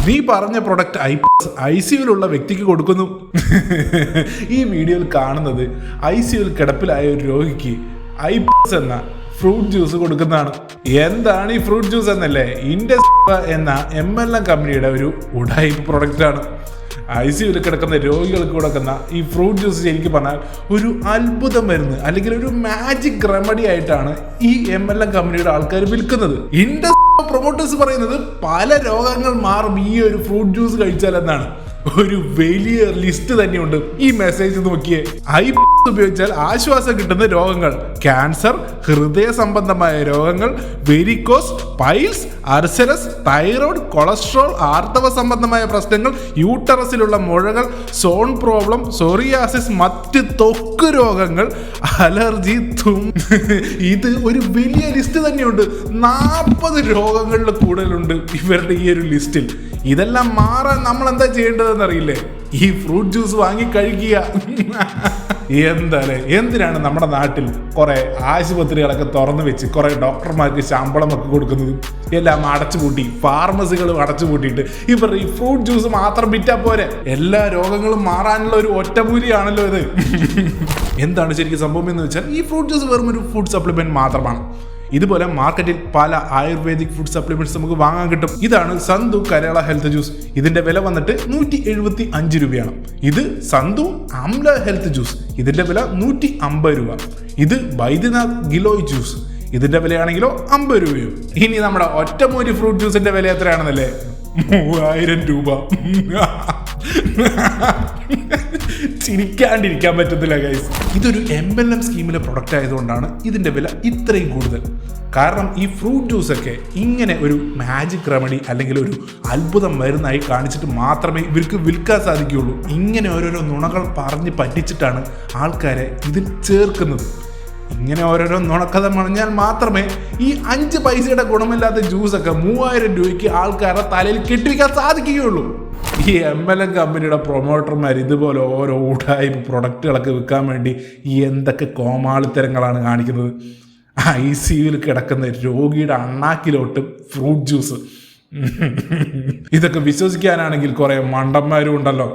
നീ പറഞ്ഞ പ്രൊഡക്റ്റ് ICUവിലുള്ള വ്യക്തിക്ക് കൊടുക്കുന്നു. ഈ വീഡിയോയിൽ കാണുന്നത് ICUവിൽ കിടപ്പിലായ ഒരു രോഗിക്ക് ഐപസ് എന്ന ഫ്രൂട്ട് ജ്യൂസ് കൊടുക്കുന്നതാണ്. എന്താണ് ഈ ഫ്രൂട്ട് ജ്യൂസ് എന്നല്ലേ? ഇൻഡസ് എന്ന MLM കമ്പനിയുടെ ഒരു ഉഡായിപ്പ് പ്രൊഡക്റ്റ് ആണ്. ICUവിൽ കിടക്കുന്ന രോഗികൾക്ക് കൊടുക്കുന്ന ഈ ഫ്രൂട്ട് ജ്യൂസ് ശരിക്കും പറഞ്ഞാൽ ഒരു അത്ഭുതം മരുന്ന് അല്ലെങ്കിൽ ഒരു മാജിക് റെമഡി ആയിട്ടാണ് ഈ MLM കമ്പനിയുടെ ആൾക്കാർ വിൽക്കുന്നത്. ഇൻഡസ് പ്രൊമോട്ടേഴ്സ് പറയുന്നത് പല രോഗങ്ങൾ മാറും ഈ ഒരു ഫ്രൂട്ട് ജ്യൂസ് കഴിച്ചാൽ എന്നാണ്. ഒരു വലിയ ലിസ്റ്റ് തന്നെയുണ്ട്. ഈ മെസ്സേജ് നോക്കിയേ. ഐപസ് ഉപയോഗിച്ചാൽ ആശ്വാസം കിട്ടുന്ന രോഗങ്ങൾ: ക്യാൻസർ, ഹൃദയ സംബന്ധമായ രോഗങ്ങൾ, വെരിക്കോസ്, പൈൽസ്, അർസലസ്, തൈറോയ്ഡ്, കൊളസ്ട്രോൾ, ആർത്തവ സംബന്ധമായ പ്രശ്നങ്ങൾ, യൂട്ടറസിലുള്ള മുഴകൾ, സോൺ പ്രോബ്ലം, സോറിയാസിസ്, മറ്റ് ത്വക്ക് രോഗങ്ങൾ, അലർജി, ഇത് ഒരു വലിയ ലിസ്റ്റ് തന്നെയുണ്ട്. 40 രോഗങ്ങളിൽ കൂടുതലുണ്ട് ഇവരുടെ ഈ ഒരു ലിസ്റ്റിൽ. ഇതെല്ലാം മാറാൻ നമ്മൾ എന്താ ചെയ്യേണ്ടതെന്ന് അറിയില്ലേ? ഈ ഫ്രൂട്ട് ജ്യൂസ് വാങ്ങി കഴിക്കുക. എന്തിനാണ് നമ്മുടെ നാട്ടിൽ കുറെ ആശുപത്രികളൊക്കെ തുറന്നു വെച്ച് കുറെ ഡോക്ടർമാർക്ക് ശമ്പളമൊക്കെ കൊടുക്കുന്നത്? എല്ലാം അടച്ചുപൂട്ടി, ഫാർമസികളും അടച്ചുപൂട്ടിയിട്ട് ഇവർ ഈ ഫ്രൂട്ട് ജ്യൂസ് മാത്രം വിറ്റാ പോരെ? എല്ലാ രോഗങ്ങളും മാറാനുള്ള ഒരു ഒറ്റമൂലിയാണല്ലോ ഇത്. എന്താണ് ശരിക്കും സംഭവം എന്ന് വെച്ചാൽ, ഈ ഫ്രൂട്ട് ജ്യൂസ് വെറും ഒരു ഫുഡ് സപ്ലിമെന്റ് മാത്രമാണ്. ഇതുപോലെ മാർക്കറ്റിൽ പല ആയുർവേദിക് ഫുഡ് സപ്ലിമെന്റ്സ് നമുക്ക് വാങ്ങാൻ കിട്ടും. ഇതാണ് സന്തു കരള ഹെൽത്ത് ജ്യൂസ്. ഇതിന്റെ വില വന്നിട്ട് 175 രൂപയാണ്. ഇത് സന്തു അംല ഹെൽത്ത് ജ്യൂസ്. ഇതിന്റെ വില 150 രൂപ. ഇത് ബൈദ്യനാഥ് ഗിലോയ് ജ്യൂസ്. ഇതിന്റെ വിലയാണെങ്കിലോ 50 രൂപയോ. ഇനി നമ്മുടെ ഒറ്റമൂരി ഫ്രൂട്ട് ജ്യൂസിന്റെ വില എത്രയാണെന്നല്ലേ? 3000 രൂപ. ചിരിക്കാണ്ടിരിക്കാൻ പറ്റത്തില്ല ഗൈസ്. ഇതൊരു MLM സ്കീമിലെ പ്രൊഡക്റ്റ് ആയതുകൊണ്ടാണ് ഇതിന്റെ വില ഇത്രയും കൂടുതൽ. കാരണം ഈ ഫ്രൂട്ട് ജ്യൂസ് ഒക്കെ ഇങ്ങനെ ഒരു മാജിക് റെമഡി അല്ലെങ്കിൽ ഒരു അത്ഭുതം മരുന്നായി കാണിച്ചിട്ട് മാത്രമേ ഇവർക്ക് വിൽക്കാൻ സാധിക്കുകയുള്ളൂ. ഇങ്ങനെ ഓരോരോ നുണകൾ പറഞ്ഞ് പറ്റിച്ചിട്ടാണ് ആൾക്കാരെ ഇതിൽ ചേർക്കുന്നത്. ഇങ്ങനെ ഓരോരോ നുണക്കഥ പറഞ്ഞാൽ മാത്രമേ ഈ 5 പൈസയുടെ ഗുണമില്ലാത്ത ജ്യൂസൊക്കെ 3000 രൂപയ്ക്ക് ആൾക്കാരുടെ തലയിൽ കെട്ടിവെക്കാൻ സാധിക്കുകയുള്ളൂ. ഈ MLM കമ്പനിയുടെ പ്രൊമോട്ടർമാർ ഇതുപോലെ ഓരോ ഉടായ്പ പ്രൊഡക്റ്റുകളൊക്കെ വിൽക്കാൻ വേണ്ടി എന്തൊക്കെ കോമാളിത്തരങ്ങളാണ് കാണിക്കുന്നത്. ICUവിൽ കിടക്കുന്ന രോഗിയുടെ അണ്ണാക്കിലോട്ട് ഫ്രൂട്ട് ജ്യൂസ്. ഇതൊക്കെ വിശ്വസിക്കാനാണെങ്കിൽ കുറെ മണ്ടന്മാരും ഉണ്ടല്ലോ.